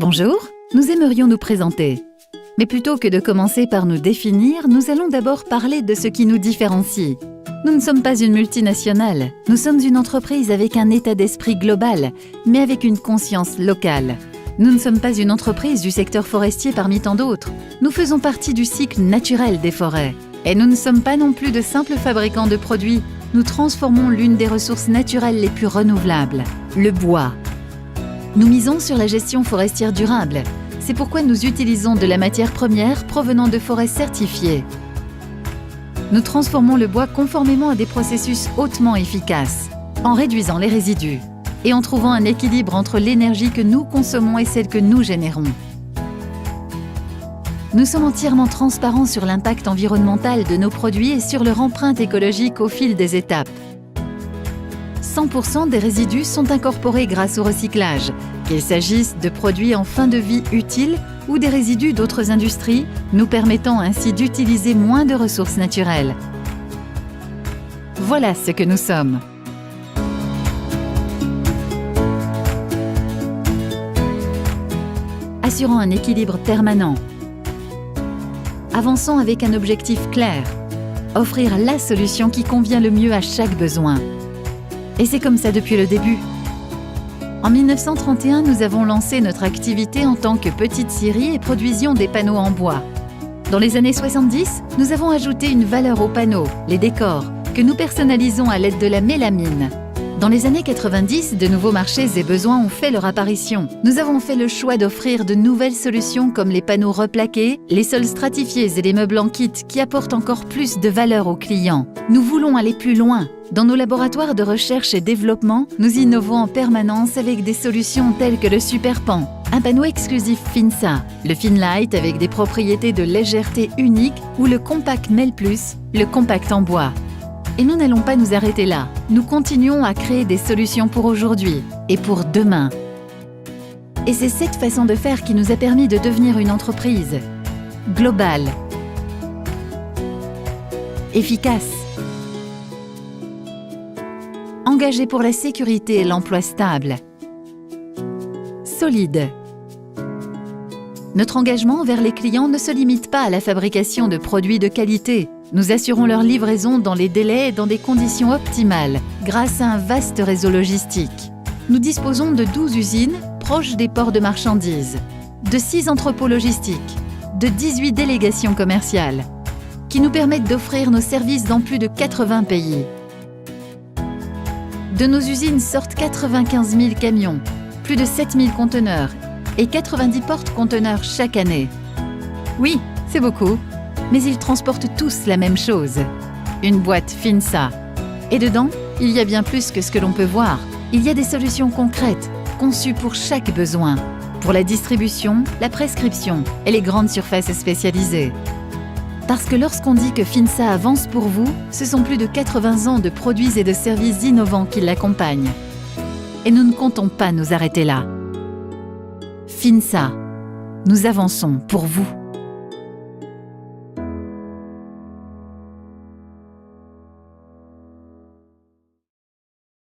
Bonjour, nous aimerions nous présenter. Mais plutôt que de commencer par nous définir, nous allons d'abord parler de ce qui nous différencie. Nous ne sommes pas une multinationale, nous sommes une entreprise avec un état d'esprit global, mais avec une conscience locale. Nous ne sommes pas une entreprise du secteur forestier parmi tant d'autres. Nous faisons partie du cycle naturel des forêts. Et nous ne sommes pas non plus de simples fabricants de produits. Nous transformons l'une des ressources naturelles les plus renouvelables, le bois. Nous misons sur la gestion forestière durable. C'est pourquoi nous utilisons de la matière première provenant de forêts certifiées. Nous transformons le bois conformément à des processus hautement efficaces, en réduisant les résidus et en trouvant un équilibre entre l'énergie que nous consommons et celle que nous générons. Nous sommes entièrement transparents sur l'impact environnemental de nos produits et sur leur empreinte écologique au fil des étapes. 100% des résidus sont incorporés grâce au recyclage, qu'il s'agisse de produits en fin de vie utiles ou des résidus d'autres industries, nous permettant ainsi d'utiliser moins de ressources naturelles. Voilà ce que nous sommes. Assurant un équilibre permanent. Avançons avec un objectif clair. Offrir la solution qui convient le mieux à chaque besoin. Et c'est comme ça depuis le début. En 1931, nous avons lancé notre activité en tant que petite scierie et produisions des panneaux en bois. Dans les années 70, nous avons ajouté une valeur aux panneaux, les décors, que nous personnalisons à l'aide de la mélamine. Dans les années 90, de nouveaux marchés et besoins ont fait leur apparition. Nous avons fait le choix d'offrir de nouvelles solutions comme les panneaux replaqués, les sols stratifiés et les meubles en kit qui apportent encore plus de valeur aux clients. Nous voulons aller plus loin. Dans nos laboratoires de recherche et développement, nous innovons en permanence avec des solutions telles que le Superpan, un panneau exclusif Finsa, le Finlight avec des propriétés de légèreté uniques ou le Compact Mail Plus, le compact en bois. Et nous n'allons pas nous arrêter là. Nous continuons à créer des solutions pour aujourd'hui et pour demain. Et c'est cette façon de faire qui nous a permis de devenir une entreprise globale, efficace, engagée pour la sécurité et l'emploi stable, solide. Notre engagement envers les clients ne se limite pas à la fabrication de produits de qualité. Nous assurons leur livraison dans les délais et dans des conditions optimales, grâce à un vaste réseau logistique. Nous disposons de 12 usines proches des ports de marchandises, de 6 entrepôts logistiques, de 18 délégations commerciales, qui nous permettent d'offrir nos services dans plus de 80 pays. De nos usines sortent 95 000 camions, plus de 7 000 conteneurs et 90 porte-conteneurs chaque année. Oui, c'est beaucoup, mais ils transportent tous la même chose, une boîte Finsa. Et dedans, il y a bien plus que ce que l'on peut voir. Il y a des solutions concrètes, conçues pour chaque besoin, pour la distribution, la prescription et les grandes surfaces spécialisées. Parce que lorsqu'on dit que Finsa avance pour vous, ce sont plus de 80 ans de produits et de services innovants qui l'accompagnent. Et nous ne comptons pas nous arrêter là. Finsa, nous avançons pour vous.